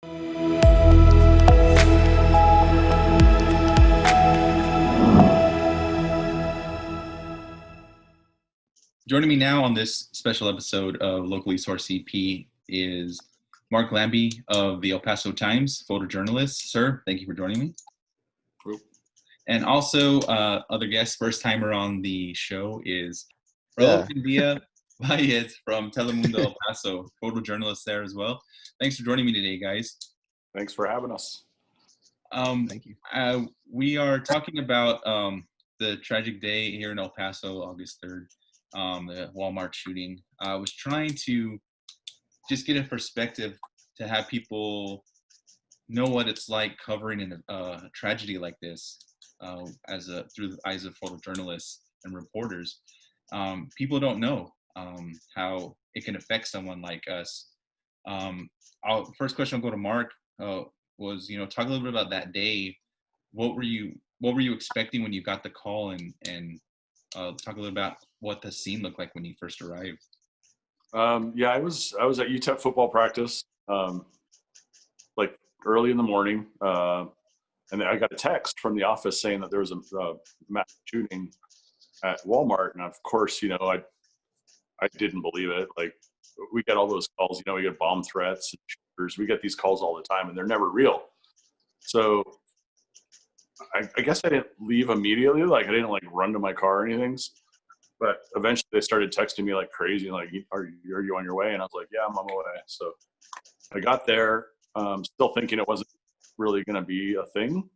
Joining me now on this special episode of Locally Sourced CP is Mark Lambie of the El Paso Times, photojournalist. Sir, thank you for joining me. Cool. And also, other guest, first timer on the show is Raul Baez from Telemundo El Paso, photojournalist there as well. Thanks for joining me today, guys. Thanks for having us. Thank you. We are talking about the tragic day here in El Paso, August 3rd. The Walmart shooting. I was trying to just get a perspective to have people know what it's like covering a tragedy like this through the eyes of photojournalists and reporters. People don't know how it can affect someone like us. First question I'll go to Mark was, talk a little bit about that day. What were you expecting when you got the call, and talk a little about what the scene looked like when you first arrived. Yeah, I was at UTEP football practice, like early in the morning, and then I got a text from the office saying that there was a mass shooting at Walmart, and of course, I didn't believe it. Like, we get all those calls, we get bomb threats and shooters. We get these calls all the time, and they're never real. So I guess I didn't leave immediately. Like, I didn't run to my car or anything. But eventually they started texting me like crazy, like, are you on your way? And I was like, yeah, I'm on my way. So I got there, still thinking it wasn't really going to be a thing.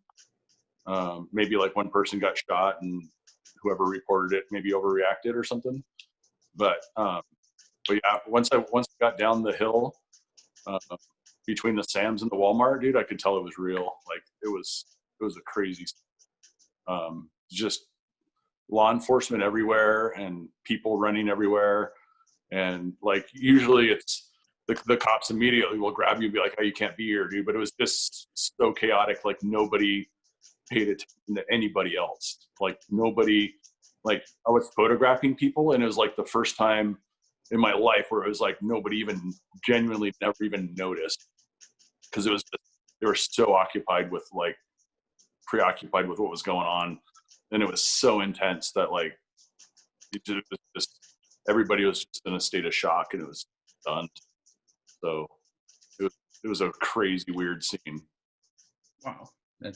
Maybe like one person got shot and whoever reported it maybe overreacted or something. But yeah, once I got down the hill between the Sam's and the Walmart, dude, I could tell it was real. Like, it was a crazy, just law enforcement everywhere and people running everywhere. And like, usually it's the cops immediately will grab you and be like, oh, you can't be here, dude. But it was just so chaotic. Like, nobody paid attention to anybody else. Like, nobody, like, I was photographing people, and it was like the first time in my life where it was like nobody even genuinely never even noticed, because it was just, they were so preoccupied with what was going on. And it was so intense that like it was just, everybody was just in a state of shock, and it was done. So it was a crazy, weird scene. Wow, that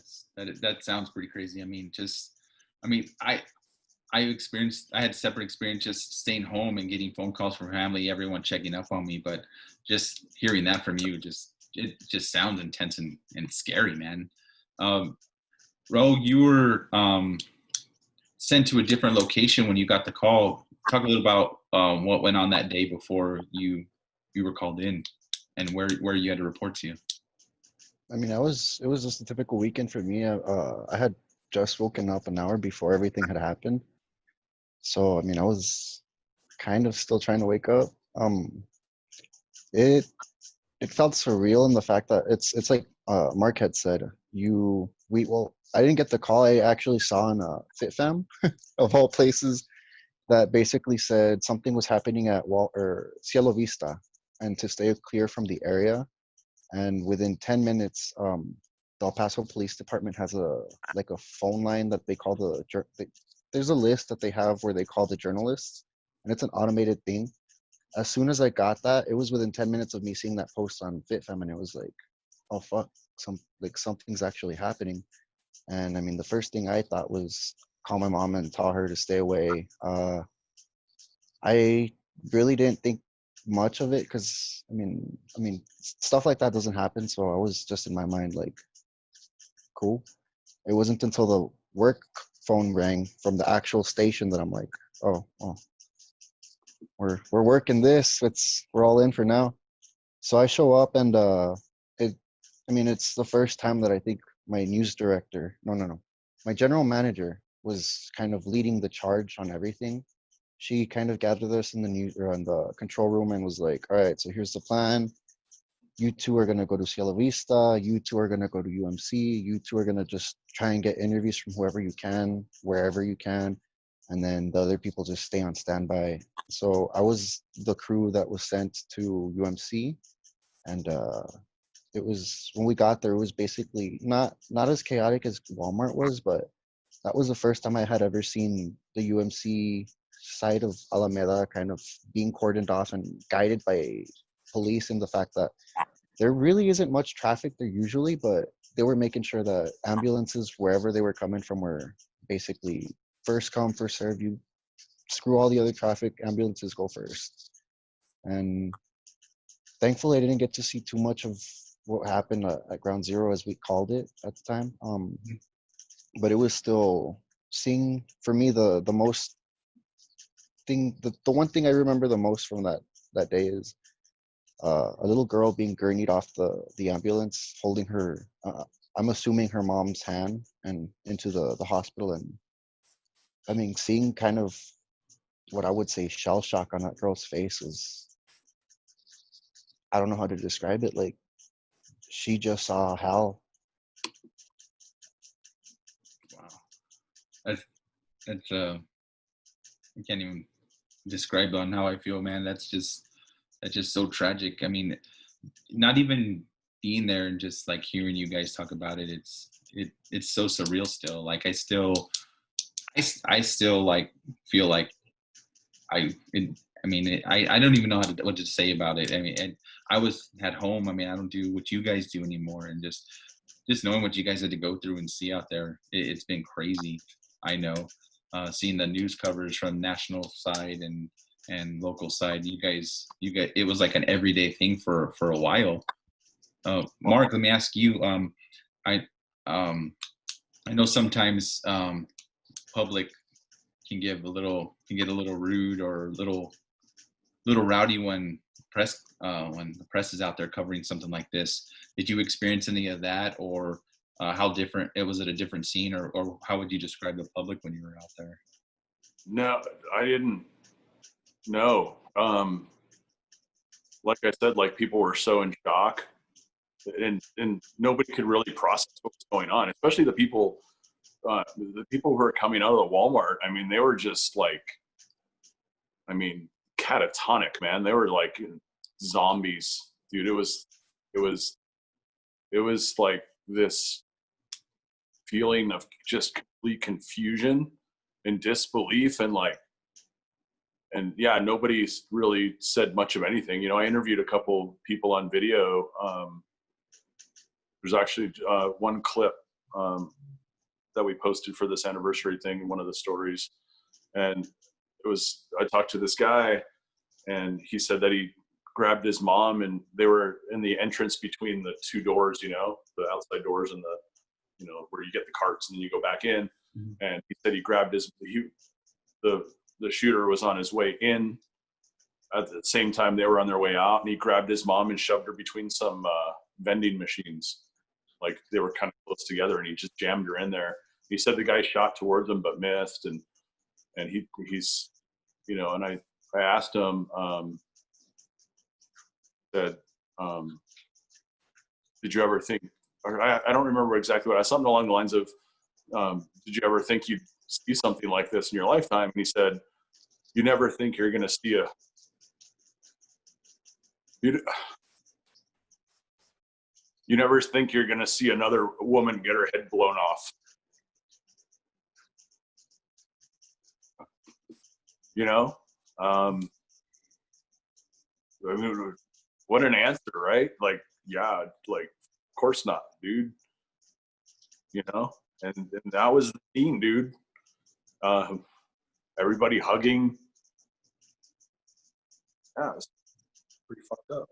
sounds pretty crazy. I had separate experience just staying home and getting phone calls from family, everyone checking up on me. But just hearing that from you, it just sounds intense and scary, man. Ro, you were sent to a different location when you got the call. Talk a little about what went on that day before you were called in, and where you had to report to. I mean, it was just a typical weekend for me. I had just woken up an hour before everything had happened. So, I mean, I was kind of still trying to wake up. It felt surreal in the fact that it's like Mark had said, I didn't get the call. I actually saw on FitFam, of all places, that basically said something was happening at Cielo Vista, and to stay clear from the area. And within 10 minutes, the El Paso Police Department has a phone line that they call there's a list that they have where they call the journalists, and it's an automated thing. As soon as I got that, it was within 10 minutes of me seeing that post on FitFam, and it was like, oh fuck, something's actually happening. And I mean, the first thing I thought was call my mom and tell her to stay away. I really didn't think much of it, because I mean stuff like that doesn't happen. So I was just in my mind like, cool. It wasn't until the work phone rang from the actual station that I'm like, oh, we're working this. We're all in for now. So I show up, and it's the first time that I think my news director, my general manager was kind of leading the charge on everything. She kind of gathered us in the control room and was like, all right, so here's the plan. You two are going to go to Cielo Vista. You two are going to go to UMC. You two are going to just try and get interviews from whoever you can, wherever you can. And then the other people just stay on standby. So I was the crew that was sent to UMC. And it was when we got there. It was basically not as chaotic as Walmart was, but that was the first time I had ever seen the UMC side of Alameda kind of being cordoned off and guided by police, and the fact that there really isn't much traffic there usually, but they were making sure that ambulances wherever they were coming from were basically first come, first serve. You screw all the other traffic, ambulances go first. And thankfully, I didn't get to see too much of what happened at Ground Zero, as we called it at the time. But it was still seeing, for me, the most thing, the one thing I remember the most from that day is a little girl being gurneyed off the ambulance, holding her, I'm assuming her mom's hand, and into the hospital. And I mean, seeing kind of what I would say shell shock on that girl's face is, I don't know how to describe it. Like, she just saw hell. Wow. That's I can't even describe on how I feel, man. That's just so tragic. I mean, not even being there and just like hearing you guys talk about it, it's so surreal still. Like I still like feel like I don't even know what to say about it. I mean, and I was at home. I mean, I don't do what you guys do anymore, and just knowing what you guys had to go through and see out there, it's been crazy. I know, seeing the news coverage from national side and local side, you guys, it was like an everyday thing for a while. Mark, let me ask you. I um, I know sometimes public can get a little rude or little rowdy when the press is out there covering something like this. Did you experience any of that, or how different it was? It a different scene, or how would you describe the public when you were out there? No, I didn't know. Like I said, like people were so in shock, and nobody could really process what was going on, especially the people who are coming out of the Walmart. I mean, they were just like, I mean, catatonic, man. They were like zombies, dude. It was like this feeling of just complete confusion and disbelief, and like, and yeah, nobody's really said much of anything. You know, I interviewed a couple people on video. There's actually one clip that we posted for this anniversary thing, one of the stories. And I talked to this guy, and he said that he grabbed his mom, and they were in the entrance between the two doors, you know, the outside doors and the, you know, where you get the carts and then you go back in. Mm-hmm. And he said he grabbed the shooter was on his way in at the same time they were on their way out, and he grabbed his mom and shoved her between some vending machines. Like they were kind of close together, and he just jammed her in there. He said the guy shot towards him but missed, and he's, you know, and I asked him, did you ever think, or I don't remember exactly what I, something along the lines of, did you ever think you'd see something like this in your lifetime? And he said, you never think you're going to see you never think you're going to see another woman get her head blown off. You know? I mean, what an answer, right? Like, yeah, like, of course not, dude. You know? And that was the scene, dude. Everybody hugging. Yeah, it was pretty fucked up.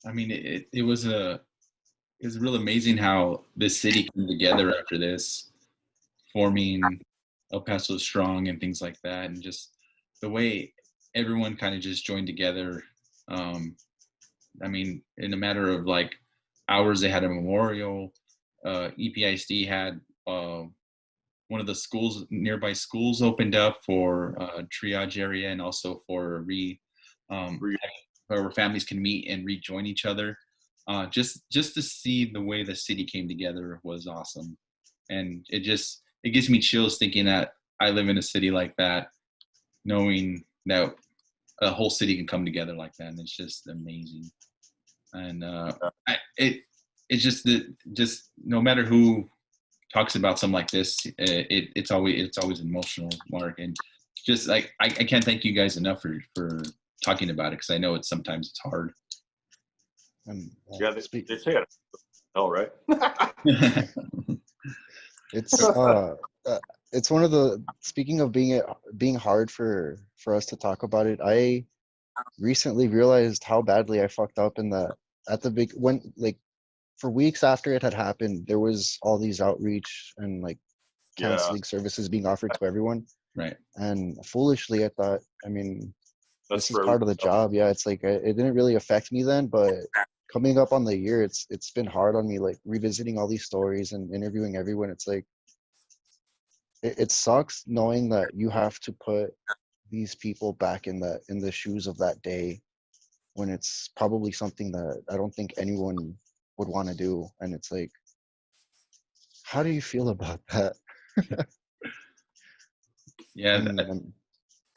I mean, it was real amazing how this city came together after this, forming El Paso Strong and things like that, and just the way everyone kind of just joined together. I mean, in a matter of like hours, they had a memorial. EPISD had one of the nearby schools opened up for triage area, and also for where families can meet and rejoin each other. Just to see the way the city came together was awesome, and it gives me chills thinking that I live in a city like that, knowing that a whole city can come together like that, and it's just amazing. And it's just that just no matter who talks about something like this, it's always emotional, Mark. And just like I can't thank you guys enough for talking about it, because I know sometimes it's hard. Yeah, they say it. Oh, right. It's one of the, speaking of being hard for us to talk about it, I recently realized how badly I fucked up in the at the big when like for weeks after it had happened, there was all these outreach and like counseling services being offered to everyone. Right. And foolishly, I thought, I mean, That's this is part of the job. Yeah, it's like it didn't really affect me then, but coming up on the year, it's been hard on me, like revisiting all these stories and interviewing everyone. It's like it sucks knowing that you have to put these people back in the shoes of that day, when it's probably something that I don't think anyone would want to do. And it's like, how do you feel about that? Yeah,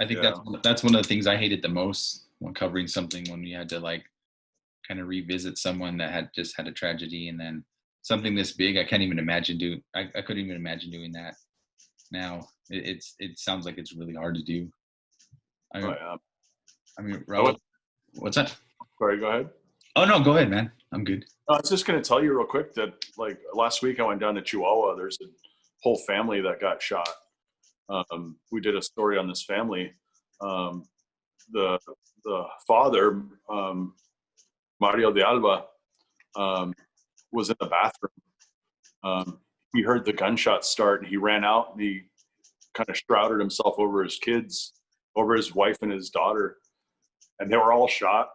I think that's one of the things I hated the most when covering something, when we had to like kind of revisit someone that had just had a tragedy, and then something this big. I can't even imagine I couldn't even imagine doing that now. It sounds like it's really hard to do. I mean, Raul, what's that? Sorry, go ahead. Oh no, go ahead, man. I'm good. I was just going to tell you real quick that like last week I went down to Chihuahua. There's a whole family that got shot. We did a story on this family. The father, Mario de Alba, was in the bathroom. He heard the gunshots start, and he ran out, and he kind of shrouded himself over his kids, over his wife and his daughter, and they were all shot.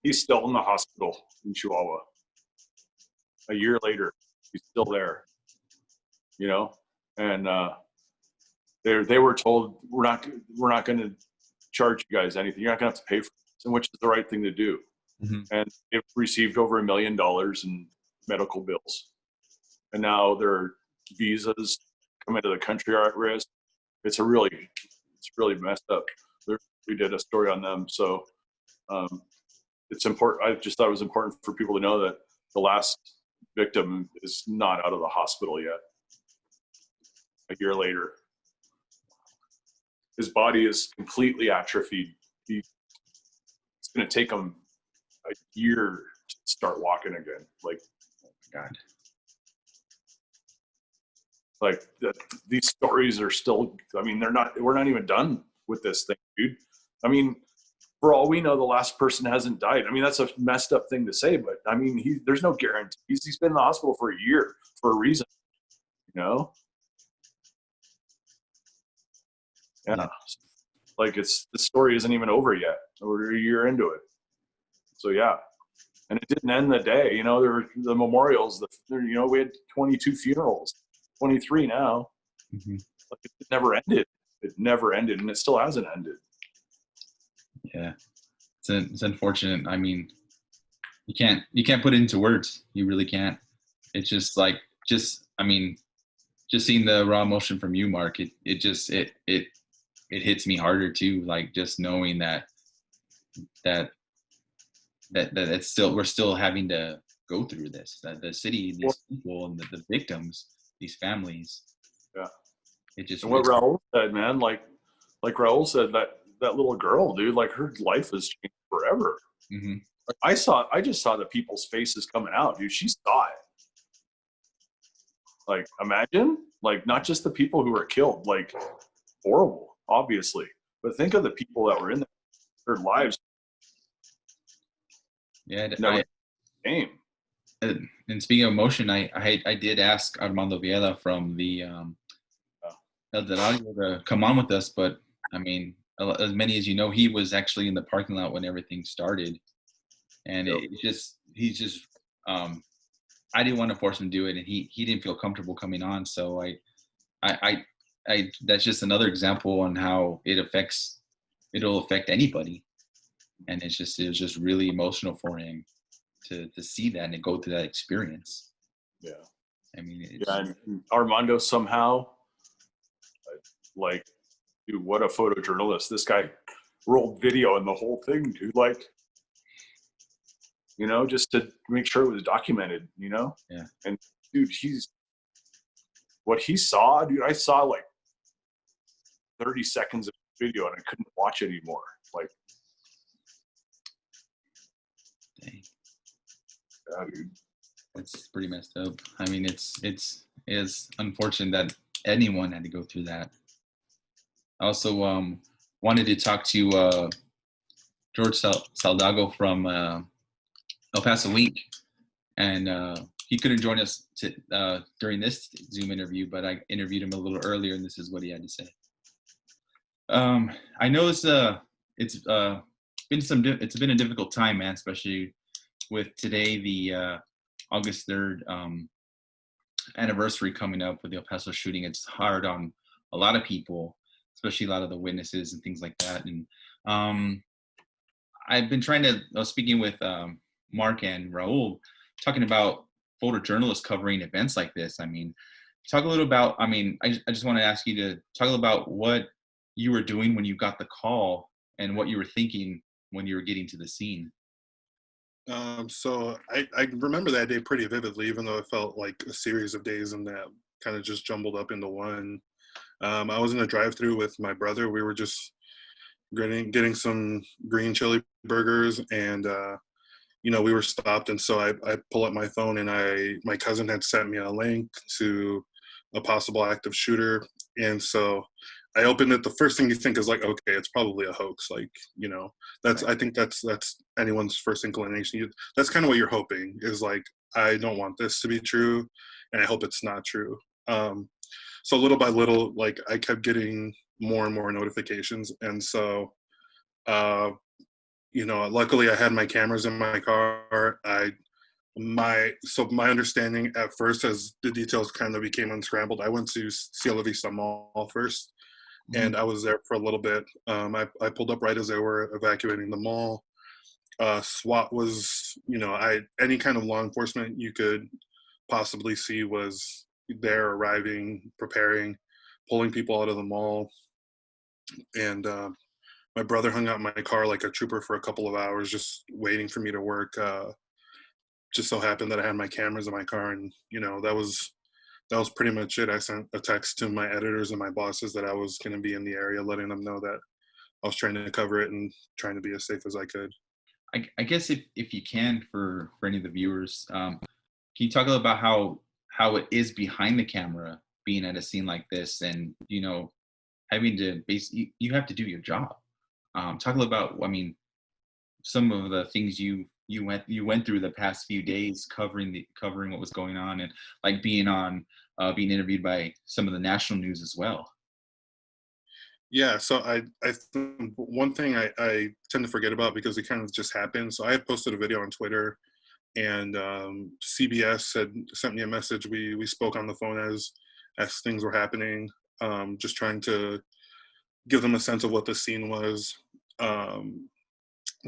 He's still in the hospital in Chihuahua. A year later, he's still there. You know, and they were told, we're not going to charge you guys anything. You're not going to have to pay for it, which is the right thing to do. Mm-hmm. And they've received over $1 million in medical bills, and now their visas coming to the country are at risk. It's really messed up. We did a story on them, so it's important. I just thought it was important for people to know that the last victim is not out of the hospital yet. A year later, his body is completely atrophied. It's going to take him a year to start walking again. Like, God. Like these stories are still, I mean, we're not even done with this thing, dude. I mean, for all we know, the last person hasn't died. I mean, that's a messed up thing to say, but I mean, there's no guarantee. He's been in the hospital for a year for a reason, you know? Yeah. Like the story isn't even over yet. We're a year into it. So yeah. And it didn't end the day, you know, there were the memorials, you know, we had 22 funerals, 23 now. Mm-hmm. Like it never ended. It never ended, and it still hasn't ended. Yeah. It's unfortunate. I mean, you can't put it into words. You really can't. It's just like, I mean, just seeing the raw emotion from you, Mark, it hits me harder too. Like just knowing that it's still, we're still having to go through this, that the city, these people and the victims, these families. Yeah. It just, and what Raul said, man, like Raul said, that little girl, dude, like her life has changed forever. Mm-hmm. Like I just saw the people's faces coming out, dude. She saw it. Like, imagine, like, not just the people who were killed, like, horrible, obviously, but think of the people that were in their lives. Yeah, never came. And speaking of emotion, I did ask Armando Viela from the El Dorado to come on with us, but I mean, as many as you know, he was actually in the parking lot when everything started, and he's just I didn't want to force him to do it, and he didn't feel comfortable coming on. So I that's just another example on how it'll affect anybody, and it was just really emotional for him to see that and to go through that experience. Yeah, I mean, and Armando somehow, like, dude, what a photojournalist! This guy rolled video and the whole thing, dude. Like, just to make sure it was documented, Yeah. And dude, what he saw, dude, I saw like 30 seconds of video and I couldn't watch it anymore. Like, Dang. yeah, dude. It's pretty messed up. I mean, it's unfortunate that anyone had to go through that. I also wanted to talk to George Saldago from El Paso Link, and he couldn't join us during this Zoom interview, but I interviewed him a little earlier, and this is what he had to say. I know it's been a difficult time, man, especially with today, the August 3rd anniversary coming up with the El Paso shooting. It's hard on a lot of people, especially a lot of the witnesses and things like that. And I've been trying to, I was speaking with Mark and Raul, talking about photojournalists covering events like this. I mean, talk a little about, I just want to ask you to talk a little about what you were doing when you got the call and what you were thinking when you were getting to the scene. So I remember that day pretty vividly, even though it felt like a series of days and that kind of just jumbled up into one. I was in a drive-through with my brother. We were just getting some green chili burgers, and we were stopped. And so I pull up my phone, and my cousin had sent me a link to a possible active shooter, and so I opened it. The first thing you think is like, okay, it's probably a hoax. Like, Right. I think that's anyone's first inclination. That's kind of what you're hoping is like, I don't want this to be true, and I hope it's not true. So little by little, like I kept getting more and more notifications, and so, luckily I had my cameras in my car. My understanding at first, as the details kind of became unscrambled, I went to Cielo Vista Mall first, and I was there for a little bit. I pulled up right as they were evacuating the mall. SWAT was, any kind of law enforcement you could possibly see was there, arriving, preparing, pulling people out of the mall. And my brother hung out in my car like a trooper for a couple of hours, just waiting for me to work. Just so happened that I had my cameras in my car, and that was pretty much it. I sent a text to my editors and my bosses that I was going to be in the area, letting them know that I was trying to cover it and trying to be as safe as I could. I guess if you can, for any of the viewers, can you talk a little about how it is behind the camera, being at a scene like this, and having to you have to do your job. Talk a little about, some of the things you went through the past few days covering what was going on, and like being being interviewed by some of the national news as well. Yeah, so I think one thing I tend to forget about because it kind of just happened. So I had posted a video on Twitter, and CBS had sent me a message. We spoke on the phone as things were happening, just trying to give them a sense of what the scene was.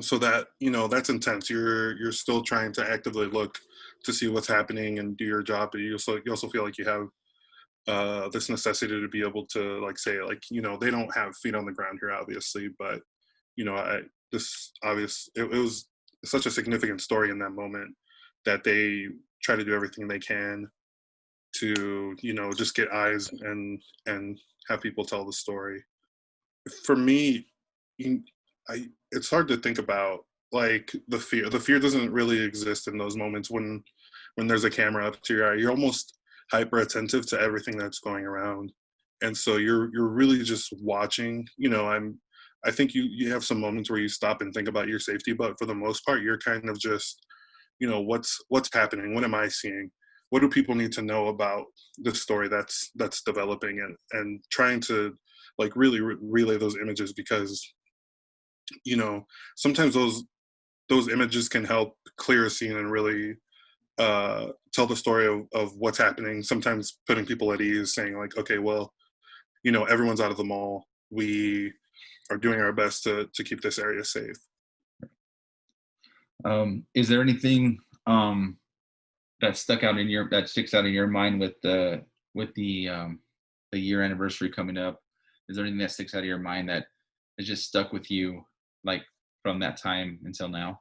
So that that's intense. You're still trying to actively look to see what's happening and do your job, but you also feel like you have this necessity to be able to like say like they don't have feet on the ground here obviously, but it was such a significant story in that moment that they try to do everything they can to just get eyes and have people tell the story. For me, it's hard to think about like the fear. The fear doesn't really exist in those moments when there's a camera up to your eye. You're almost hyper attentive to everything that's going around, and so you're really just watching. I think you have some moments where you stop and think about your safety, but for the most part you're kind of just what's happening, what am I seeing, what do people need to know about the story that's developing, and trying to like really relay those images, because sometimes those images can help clear a scene and really tell the story of what's happening, sometimes putting people at ease, saying like, okay, well, everyone's out of the mall, we are doing our best to keep this area safe. Is there anything that sticks out in your mind with the year anniversary coming up? Is there anything that sticks out of your mind that has just stuck with you, like from that time until now?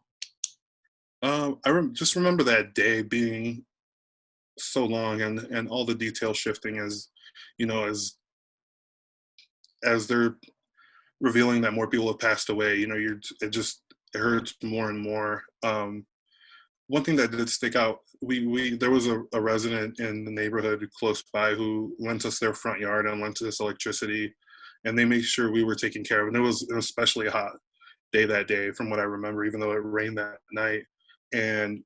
Just remember that day being so long, and all the detail shifting as you know as they're revealing that more people have passed away. You know, it hurts more and more. One thing that did stick out, we there was a resident in the neighborhood close by who lent us their front yard and lent us electricity, and they made sure we were taken care of. And it was especially hot day that day, from what I remember, even though it rained that night. And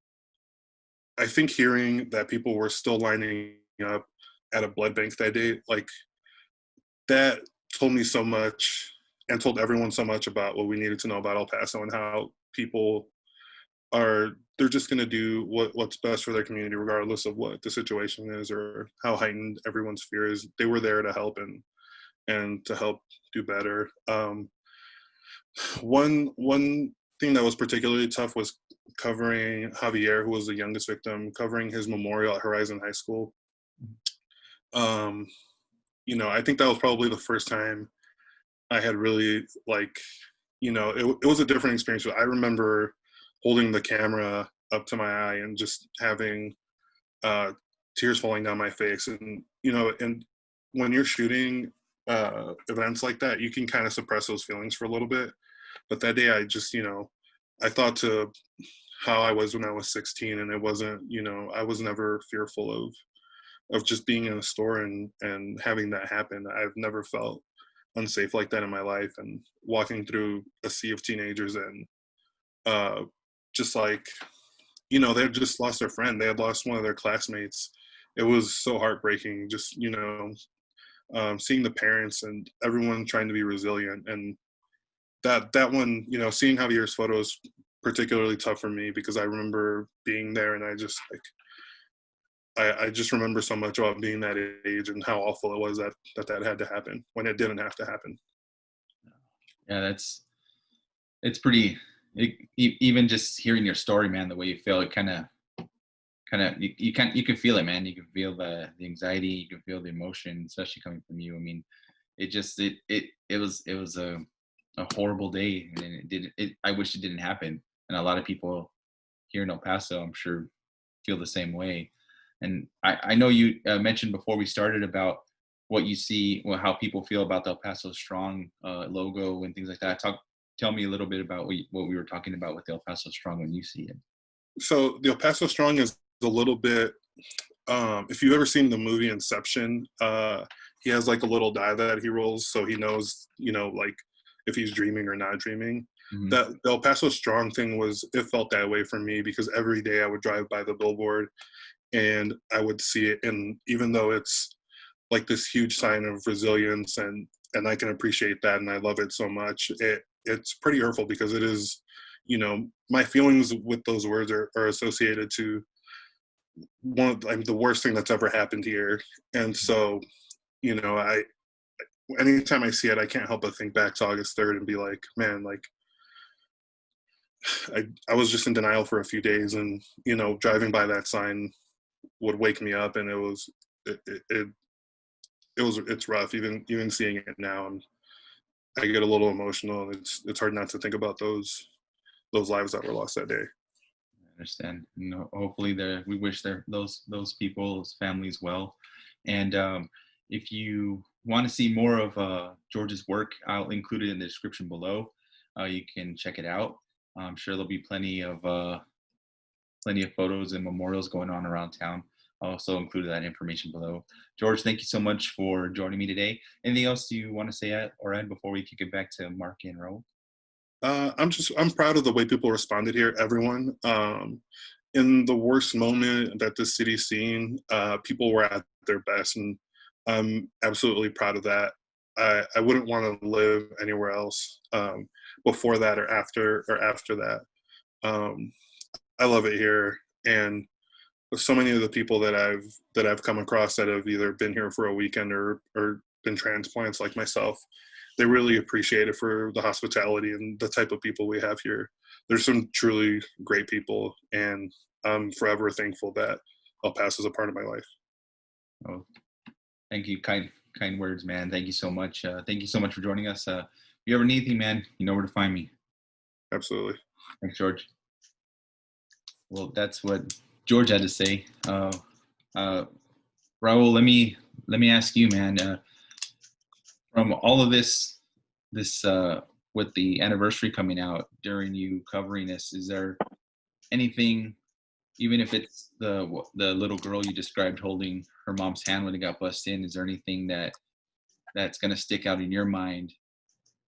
I think hearing that people were still lining up at a blood bank that day, like that told me so much and told everyone so much about what we needed to know about El Paso and how people they're just going to do what's best for their community regardless of what the situation is or how heightened everyone's fear is. They were there to help and to help do better. One thing that was particularly tough was covering Javier, who was the youngest victim, covering his memorial at Horizon High School. I think that was probably the first time I had really it was a different experience. But I remember holding the camera up to my eye and just having tears falling down my face. And when you're shooting events like that, you can kind of suppress those feelings for a little bit. But that day, I thought to how I was when I was 16, and it wasn't, I was never fearful of just being in a store and having that happen. I've never felt unsafe like that in my life, and walking through a sea of teenagers and just they had just lost their friend. They had lost one of their classmates. It was so heartbreaking, just seeing the parents and everyone trying to be resilient. And that one, seeing Javier's photos particularly tough for me, because I remember being there, and I just remember so much about being that age and how awful it was that had to happen when it didn't have to happen. Yeah, it's pretty. Even just hearing your story, man, the way you feel, it kind of you can feel it, man. You can feel the anxiety, you can feel the emotion, especially coming from you. I mean, it was a horrible day, and I wish it didn't happen. And a lot of people here in El Paso, I'm sure, feel the same way. And I know you mentioned before we started about what you see, how people feel about the El Paso Strong logo and things like that. Tell me a little bit about what we were talking about with the El Paso Strong when you see it. So the El Paso Strong is a little bit, if you've ever seen the movie Inception, he has like a little die that he rolls so he knows, if he's dreaming or not dreaming. Mm-hmm. That the El Paso Strong thing it felt that way for me, because every day I would drive by the billboard and I would see it. And even though it's like this huge sign of resilience, and I can appreciate that, and I love it so much, it's pretty hurtful, because it is, my feelings with those words are associated to the worst thing that's ever happened here. And so, anytime I see it, I can't help but think back to August 3rd and be like, man, like I was just in denial for a few days, and, driving by that sign would wake me up, and it's rough, even seeing it now, and I get a little emotional, and it's hard not to think about those lives that were lost that day. I understand. Hopefully we wish those people's families well. And if you want to see more of George's work, I'll include it in the description below. You can check it out. I'm sure there'll be plenty of photos and memorials going on around town. I'll also include that information below. George, thank you so much for joining me today. Anything else you want to say or add before we kick it back to Mark and Raul? I'm proud of the way people responded here, everyone. In the worst moment that this city's seen, people were at their best, and I'm absolutely proud of that. I wouldn't want to live anywhere else before that or after that. I love it here, and so many of the people that I've come across that have either been here for a weekend or been transplants like myself, they really appreciate it for the hospitality and the type of people we have here. There's some truly great people, and I'm forever thankful that El Paso is a part of my life. Oh, thank you. Kind words, man. Thank you so much. Thank you so much for joining us. If you ever need anything, man, you know where to find me. Absolutely. Thanks, George. Well, that's what George had to say. Raul, let me ask you, man. From all of this with the anniversary coming out, during you covering this, is there anything, even if it's the little girl you described holding her mom's hand when it got busted in, is there anything that's going to stick out in your mind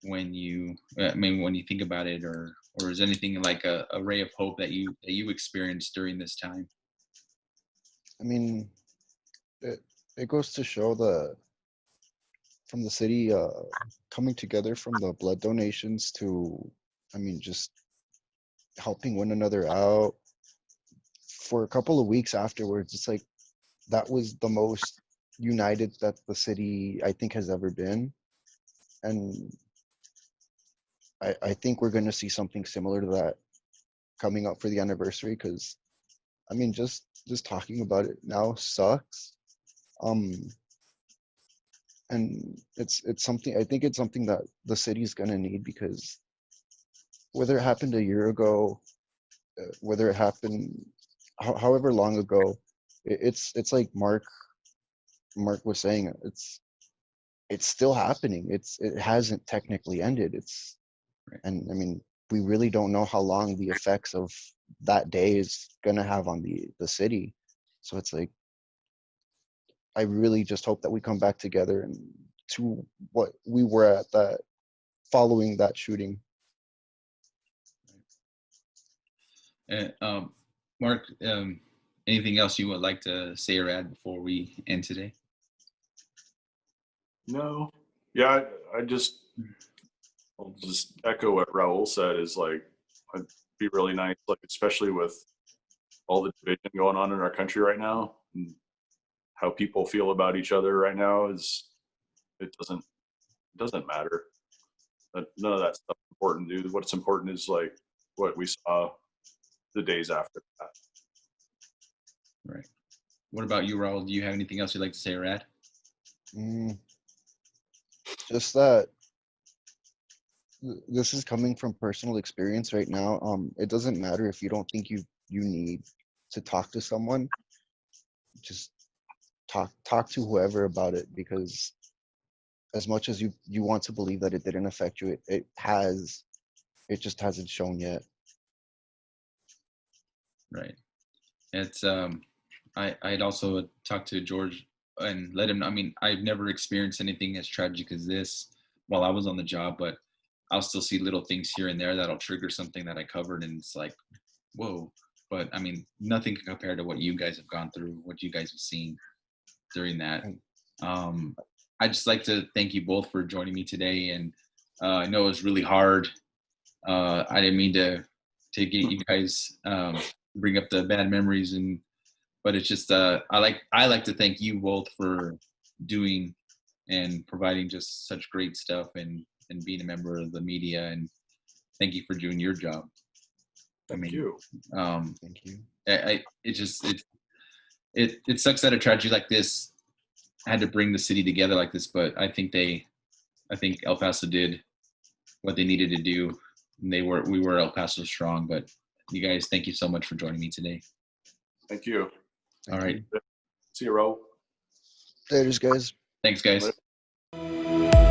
when you when you think about it, or is anything like a ray of hope that you experienced during this time? I mean, it goes to show from the city coming together from the blood donations to, I mean, just helping one another out for a couple of weeks afterwards. It's like that was the most united that the city, I think, has ever been. And I think we're going to see something similar to that coming up for the anniversary, because I mean, just talking about it now sucks. Um, and it's something, I think it's something that the city's going to need, because whether it happened a year ago, whether it happened however long ago, it's like Mark was saying, it's still happening. It hasn't technically ended. Right. And I mean, we really don't know how long the effects of that day is gonna have on the city. So it's like, I really just hope that we come back together and to what we were at that following that shooting. Mark, anything else you would like to say or add before we end today? No. Yeah, I'll just echo what Raul said, is like, it'd be really nice, like, especially with all the division going on in our country right now, and how people feel about each other right now it doesn't matter. None of that stuff is important, dude. What's important is like what we saw the days after that. Right. What about you, Raul? Do you have anything else you'd like to say or add? Just that this is coming from personal experience right now. It doesn't matter if you don't think you need to talk to someone. Just talk to whoever about it, because as much as you want to believe that it didn't affect you, it has. It just hasn't shown yet. Right. It's I'd also talked to George and let him know. I mean, I've never experienced anything as tragic as this while I was on the job, but I'll still see little things here and there that'll trigger something that I covered, and it's like, whoa. But I mean, nothing can compare to what you guys have gone through, what you guys have seen during that. I'd just like to thank you both for joining me today, and I know it was really hard. I didn't mean to get you guys bring up the bad memories, but it's just I like to thank you both for doing and providing just such great stuff, and being a member of the media, and thank you for doing your job. Thank you. Thank you. It sucks that a tragedy like this had to bring the city together like this, but I think El Paso did what they needed to do. And we were El Paso strong. But you guys, thank you so much for joining me today. Thank you. All right. See you, Ro. Later, guys. Thanks, guys. Later.